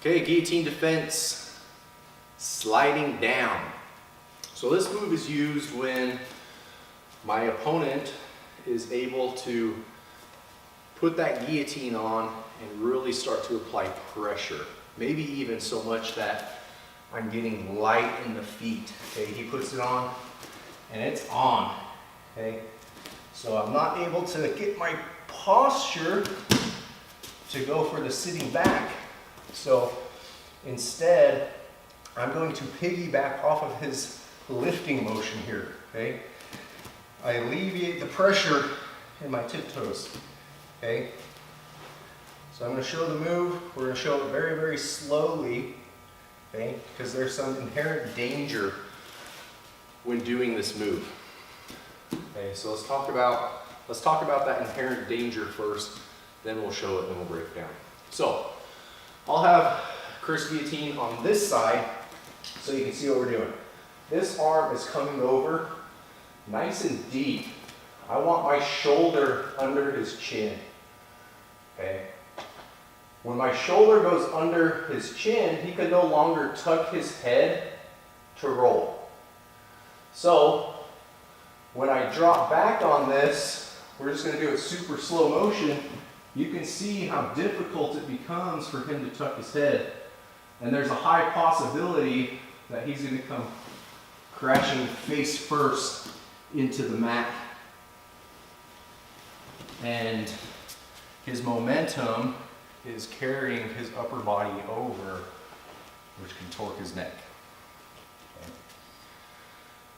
Okay, guillotine defense, sliding down. So this move is used when my opponent is able to put that guillotine on and really start to apply pressure. Maybe even so much that I'm getting light in the feet. Okay, he puts it on and it's on. Okay, so I'm not able to get my posture to go for the sitting back. So instead, I'm going to piggyback off of his lifting motion here. Okay, I alleviate the pressure in my tiptoes. Okay, so I'm going to show the move. We're going to show it very, very slowly. Okay, because there's some inherent danger when doing this move. Okay, so let's talk about that inherent danger first. Then we'll show it and we'll break it down. So I'll have Chris guillotine on this side so you can see what we're doing. This arm is coming over nice and deep. I want my shoulder under his chin. Okay. When my shoulder goes under his chin, he can no longer tuck his head to roll. So when I drop back on this, we're just going to do it super slow motion. You can see how difficult it becomes for him to tuck his head. And there's a high possibility that he's going to come crashing face first into the mat. And his momentum is carrying his upper body over, which can torque his neck. Okay.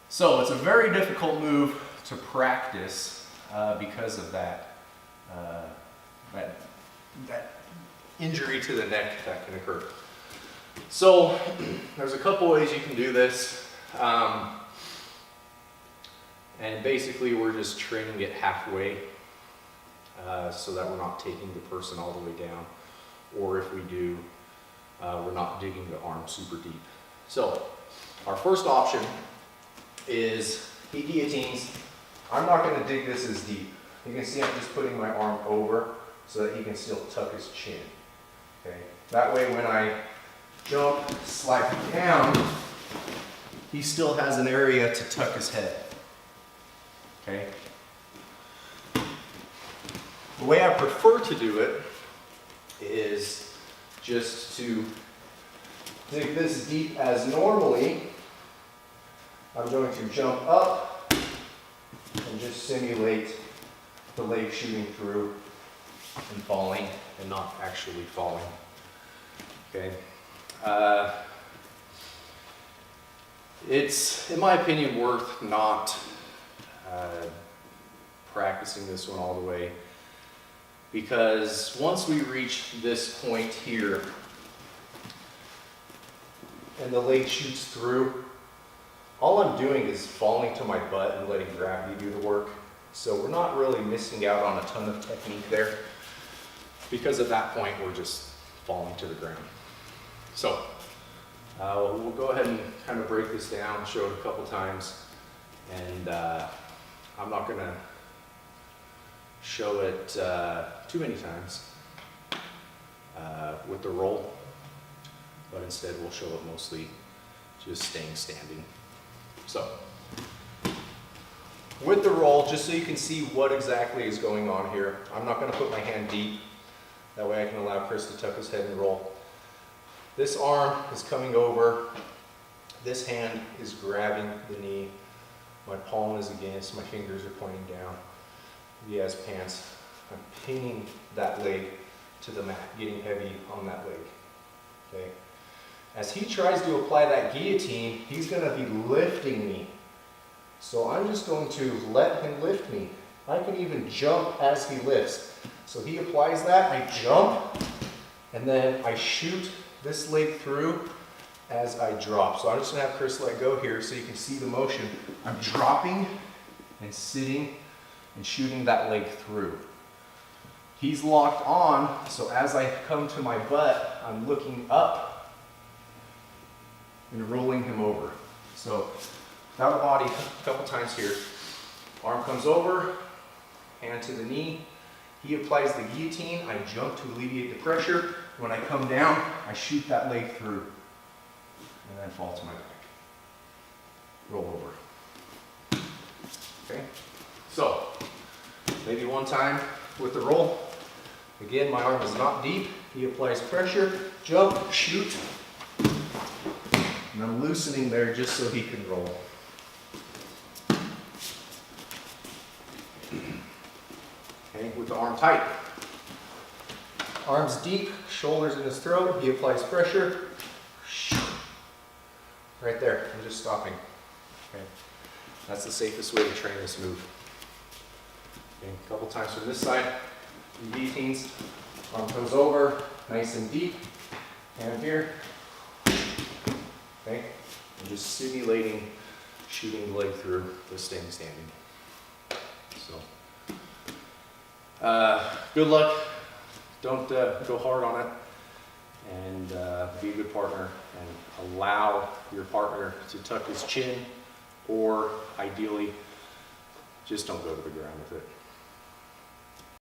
So it's a very difficult move to practice because of that injury to the neck that can occur. So there's a couple ways you can do this. And basically we're just training it halfway so that we're not taking the person all the way down. Or if we do, we're not digging the arm super deep. So our first option is he guillotines. I'm not going to dig this as deep. You can see I'm just putting my arm over so that he can still tuck his chin. Okay. That way when I jump, slide down, he still has an area to tuck his head. Okay. The way I prefer to do it is just to dig this deep as normally. I'm going to jump up and just simulate the leg shooting through and falling and not actually falling. Okay. It's, in my opinion, worth not practicing this one all the way, because once we reach this point here and the leg shoots through, all I'm doing is falling to my butt and letting gravity do the work. So we're not really missing out on a ton of technique there, because at that point we're just falling to the ground. So we'll go ahead and kind of break this down, show it a couple times, and I'm not going to show it too many times with the roll, but instead we'll show it mostly just staying standing. So with the roll, just so you can see what exactly is going on here, I'm not going to put my hand deep. That way I can allow Chris to tuck his head and roll. This arm is coming over. This hand is grabbing the knee. My palm is against, my fingers are pointing down. He has pants. I'm pinning that leg to the mat, getting heavy on that leg. Okay. As he tries to apply that guillotine, he's going to be lifting me. So I'm just going to let him lift me. I can even jump as he lifts. So he applies that, I jump, and then I shoot this leg through as I drop. So I'm just going to have Chris let go here so you can see the motion. I'm dropping and sitting and shooting that leg through. He's locked on, so as I come to my butt, I'm looking up and rolling him over. So without a body, a couple times here. Arm comes over, hand to the knee. He applies the guillotine. I jump to alleviate the pressure. when I come down, I shoot that leg through and then fall to my back. Roll over. Okay, so maybe one time with the roll. Again, my arm is not deep. He applies pressure, jump, shoot. And I'm loosening there just so he can roll. Okay, with the arm tight. Arms deep, shoulders in his throat. He applies pressure. Right there, I'm just stopping. Okay. That's the safest way to train this move. Okay, a couple times from this side. Guillotines, arm comes over, nice and deep. Hand here. Okay, and just simulating shooting the leg through with staying standing. So, good luck. Don't go hard on it, and be a good partner, and allow your partner to tuck his chin, or ideally, just don't go to the ground with it.